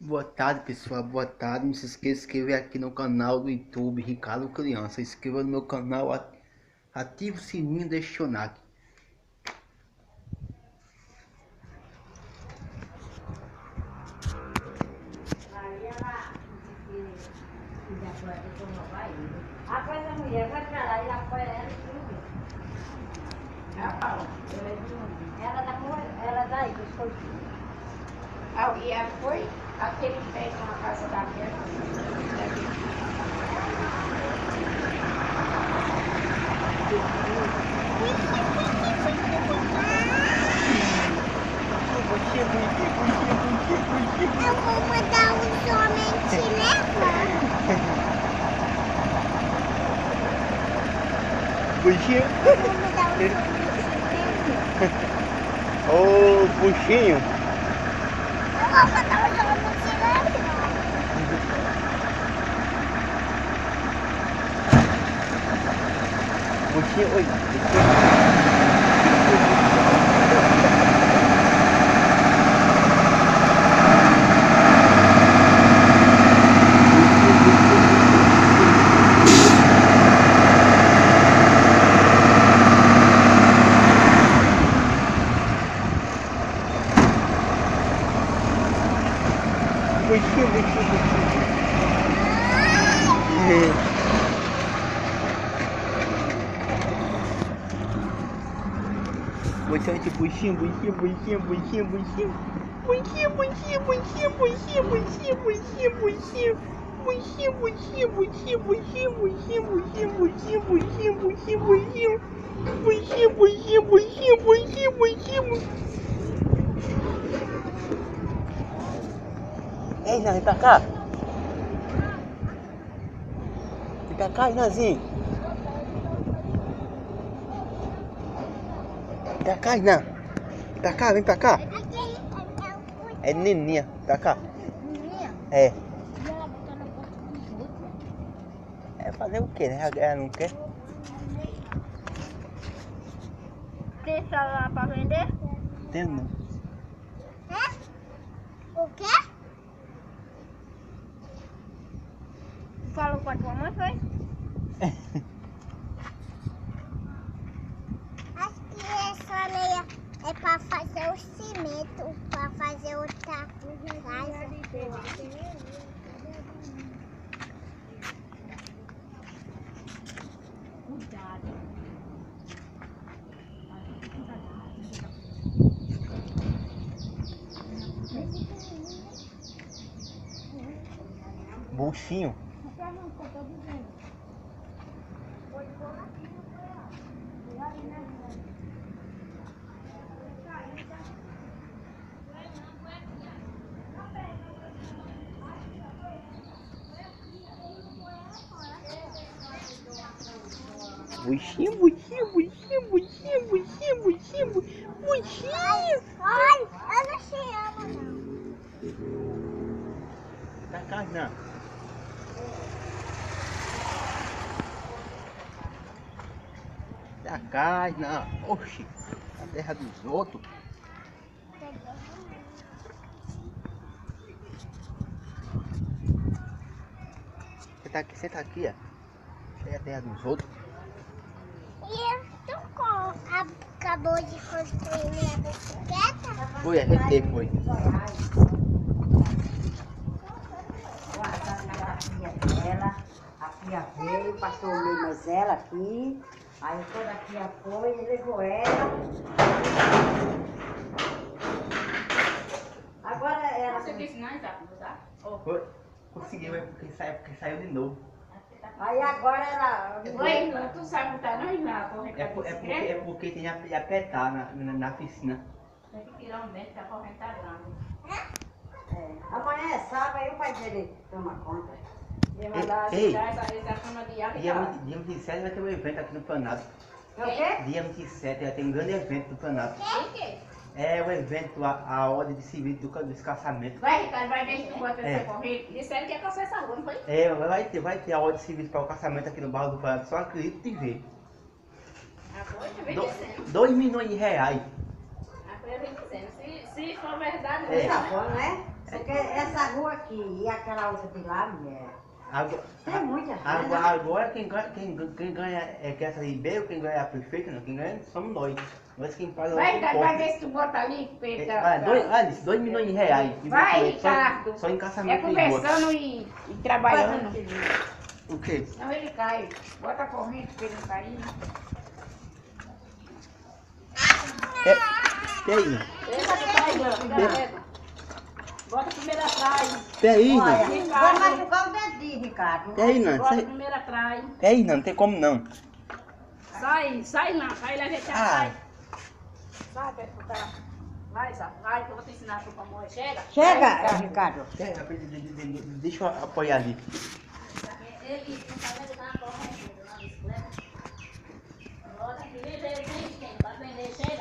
Boa tarde, pessoal, boa tarde. Não se esqueça de se inscrever aqui no canal do YouTube Ricardo Criança. Inscreva no meu canal, ative o sininho e deixe o like. Após a mulher vai pra lá e apoia ela e tudo. Ela daí, dos coxinhos. E ela foi aquele pé na casa da minha. Eu vou mandar os homens te levar. Buchinho? Eu vou mandar os homens te levar. Ô, buchinho. Eu vou mandar os homens te levar. Buchinho, oi. Buchinho, buchinho, buchinho, buchinho, buchinho. Buchinho, buchinho, buchinho, buchinho, buchinho, buchinho, buchinho. Buchinho, buchinho, buchinho, buchinho, buchinho, buchinho, buchinho, buchinho, buchinho, buchinho. Buchinho, buchinho, buchinho, buchinho, buchinho. Ei, Nan, vem pra cá. Vem pra cá, Nanzinho. Vem pra cá, Nan. Vem pra cá, vem pra cá. É neninha, pra cá. É. É fazer o que, né? Ela não quer. Tem celular pra vender? Tem não. O quê? Falou com a tua mãe, foi? Acho que essa areia é pra fazer o cimento, pra fazer outra casa. Buchinho. Buchinho, buchinho, buchinho, buchinho, buchinho, buchinho, buchinho. Olha, eu não te amo, não. Pra cá, não. Pra cá, não. Oxi, a terra dos outros. Você tá aqui, ó. É a terra dos outros. E tu acabou de construir minha bicicleta? Foi, a gente teve, foi. A filha veio, passou o meio mais ela aqui. Aí quando a filha foi, ele levou ela. Agora ela. Você quer ensinar rápido, tá? Foi. Conseguiu, é porque saiu de novo. Aí agora ela. Oi, não, tu sabe botar nós lá, É porque tem que apertar na piscina. Tem que tirar um dente pra correntar grande. Amanhã é sábado, aí o pai dele toma conta. E mandar Ei. essa cama de água e Dia tal. 27 vai ter um evento aqui no Planalto. É o quê? Dia 27 vai ter um grande evento no Planalto. O quê? É o evento, a ordem de serviço do descaçamento. Vai, Ricardo, vai ver se tu bota É. essa corrente. Disseram que ia passar essa rua, não foi? É, vai ter a ordem de serviço para o caçamento aqui no bairro do Planalto. Só acredito em ver. A coisa vem dizendo. 2 milhões de reais. A coisa vem dizendo. Se for verdade, É. Tá bom, né? Porque essa rua aqui e aquela outra de lá, mulher, tem muita gente. Agora quem ganha é que essa Ribeiro, quem ganha é a prefeita, não, quem ganha somos nós. Nós quem faz Vai ver se tu bota ali, Pedro. Alice, 2 milhões de reais. Vai, Ricardo. Só em É caçamento de conversando e trabalhando. O quê? Não, ele cai. Bota a corrente pra ele não cair. Peraí. Bota a primeira atrás. Peraí, Olha, não. vai machucar o dedinho, Ricardo. Peraí, não. Bota a primeira atrás. Peraí, não tem como não. Sai não. Aí leva até sai. Sai, Pedro, tá. Vai, que eu vou te ensinar a chupar moeda. Chega. Chega, Ricardo. Deixa eu apoiar ali. Ele não tá vendo nada.